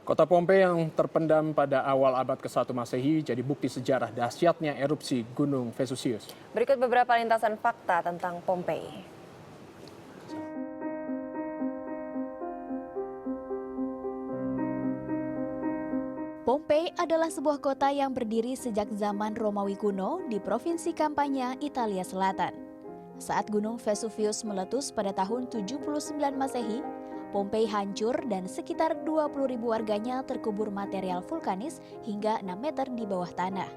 Kota Pompei yang terpendam pada awal abad ke-1 Masehi jadi bukti sejarah dahsyatnya erupsi Gunung Vesuvius. Berikut beberapa lintasan fakta tentang Pompei. Pompei adalah sebuah kota yang berdiri sejak zaman Romawi kuno di Provinsi Campania, Italia Selatan. Saat Gunung Vesuvius meletus pada tahun 79 Masehi, Pompei hancur dan sekitar 20.000 warganya terkubur material vulkanis hingga 6 meter di bawah tanah.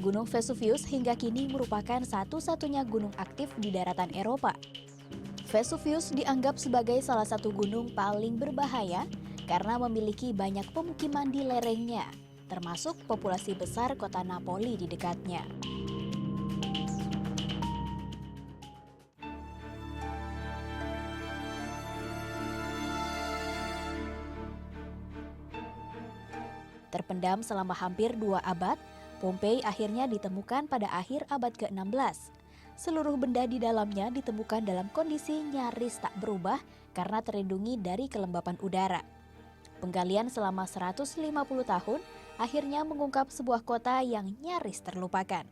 Gunung Vesuvius hingga kini merupakan satu-satunya gunung aktif di daratan Eropa. Vesuvius dianggap sebagai salah satu gunung paling berbahaya karena memiliki banyak pemukiman di lerengnya, termasuk populasi besar kota Napoli di dekatnya. Terpendam selama hampir 2 abad, Pompei akhirnya ditemukan pada akhir abad ke-16. Seluruh benda di dalamnya ditemukan dalam kondisi nyaris tak berubah karena terlindungi dari kelembapan udara. Penggalian selama 150 tahun akhirnya mengungkap sebuah kota yang nyaris terlupakan.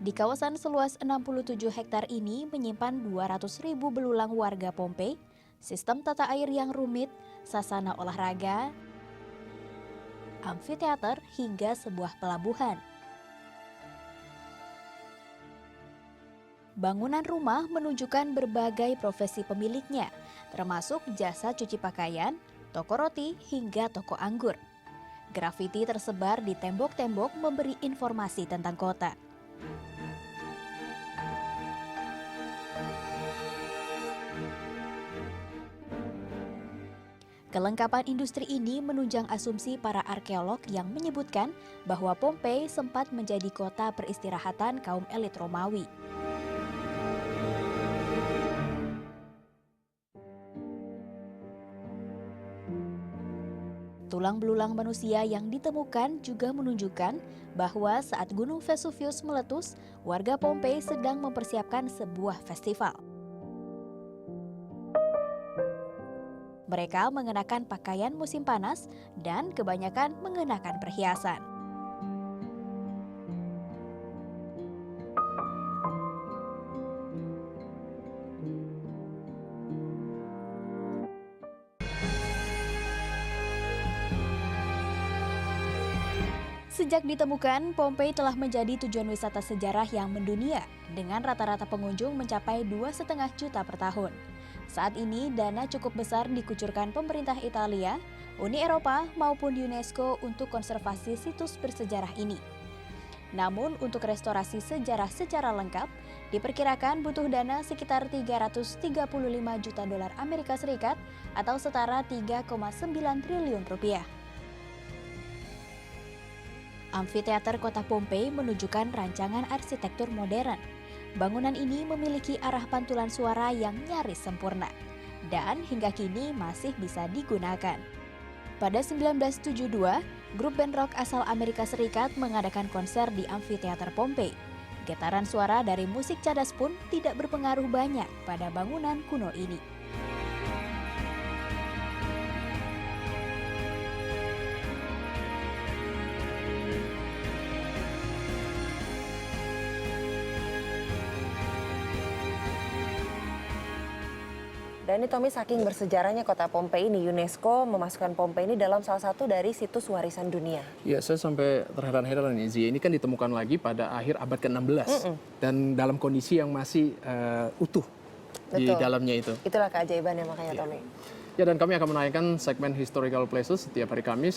Di kawasan seluas 67 hektar ini menyimpan 200.000 belulang warga Pompei, sistem tata air yang rumit, sasana olahraga, amfiteater hingga sebuah pelabuhan. Bangunan rumah menunjukkan berbagai profesi pemiliknya, termasuk jasa cuci pakaian, toko roti, hingga toko anggur. Grafiti tersebar di tembok-tembok memberi informasi tentang kota. Kelengkapan industri ini menunjang asumsi para arkeolog yang menyebutkan bahwa Pompei sempat menjadi kota peristirahatan kaum elit Romawi. Tulang belulang manusia yang ditemukan juga menunjukkan bahwa saat Gunung Vesuvius meletus, warga Pompei sedang mempersiapkan sebuah festival. Mereka mengenakan pakaian musim panas dan kebanyakan mengenakan perhiasan. Sejak ditemukan, Pompei telah menjadi tujuan wisata sejarah yang mendunia dengan rata-rata pengunjung mencapai 2,5 juta per tahun. Saat ini, dana cukup besar dikucurkan pemerintah Italia, Uni Eropa maupun UNESCO untuk konservasi situs bersejarah ini. Namun, untuk restorasi sejarah secara lengkap, diperkirakan butuh dana sekitar 335 juta dolar Amerika Serikat atau setara 3,9 triliun rupiah. Amfiteater kota Pompei menunjukkan rancangan arsitektur modern. Bangunan ini memiliki arah pantulan suara yang nyaris sempurna dan hingga kini masih bisa digunakan. Pada 1972, grup band rock asal Amerika Serikat mengadakan konser di Amfiteater Pompei. Getaran suara dari musik cadas pun tidak berpengaruh banyak pada bangunan kuno ini. Dan ini Tommy, saking bersejarahnya kota Pompei ini, UNESCO memasukkan Pompei ini dalam salah satu dari situs warisan dunia. Ya, saya sampai terheran-heran nih, Zia. Ini kan ditemukan lagi pada akhir abad ke-16 dan dalam kondisi yang masih utuh. Di dalamnya itu. Itulah keajaibannya makanya, Tommy. Ya, dan kami akan menayangkan segmen Historical Places setiap hari Kamis.